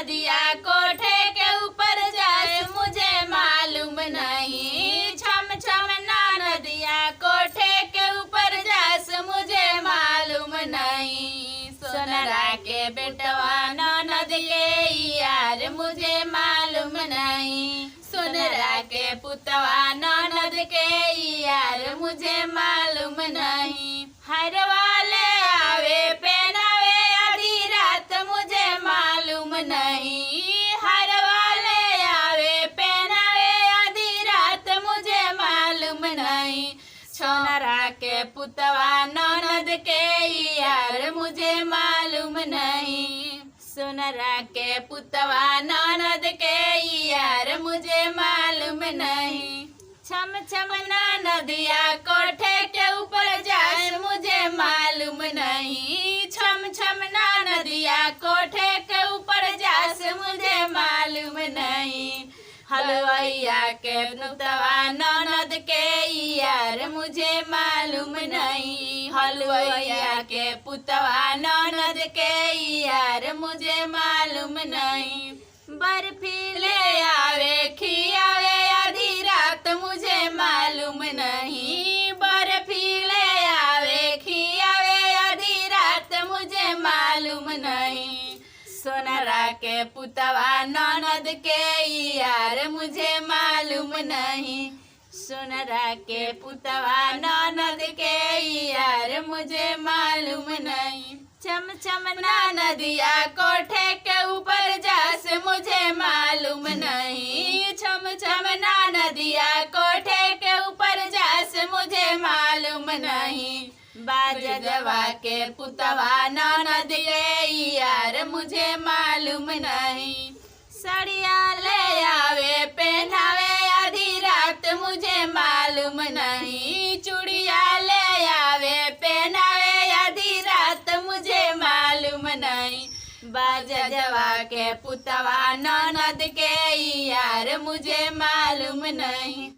नदिया कोठे के ऊपर जाए मुझे मालूम नहीं। छम छम ना नदिया कोठे के ऊपर जाए मुझे मालूम नहीं। सोनरा के बेटवा ननद के यार मुझे मालूम नहीं। सोनरा के पुतवा ननद के यार मुझे मालूम नहीं। हर वाले आवे पहनावे आधी रात मुझे मालूम नहीं। हर वाले आवे पहनावे आधी रात मुझे मालूम नहीं। सोनरा के पुतवा ननद के यार मुझे मालूम नहीं। सोनरा के पुतवा ननद के यार मुझे मालूम नहीं। छम छम ना नदिया कोठे के ऊपर जाए मुझे मालूम नहीं। छम छम ना नदिया कोठे के ऊपर जाए मुझे मालूम नहीं। हलवैया के पुतवा ननद के यार मुझे मालूम नहीं। हलवैया के पुतवा ननद के यार मुझे मालूम नहीं। बर्फी ले आवे खियावे आधी रात मुझे मालूम नहीं। बर्फी ले आवे खियावे आधी रात मुझे मालूम नहीं। सोनरा के पुतवा ननद के यार मुझे मालूम नहीं। सोनरा के पुतवा ननद के यार मुझे मालूम नहीं। छम छम ना नदिया कोठे के ऊपर जास मुझे मालूम नहीं। छम छम ना नदिया कोठे के ऊपर जास मुझे मालूम नहीं। बाजवा के पुतवा ननद के यार मुझे मालूम नहीं। सड़िया ले आवे पहनावे आधी रात मुझे मालूम नहीं। चूड़िया ले आवे पहनावे आधी रात मुझे मालूम नहीं। बाजवा के पुतवा ननद के यार मुझे मालूम नहीं।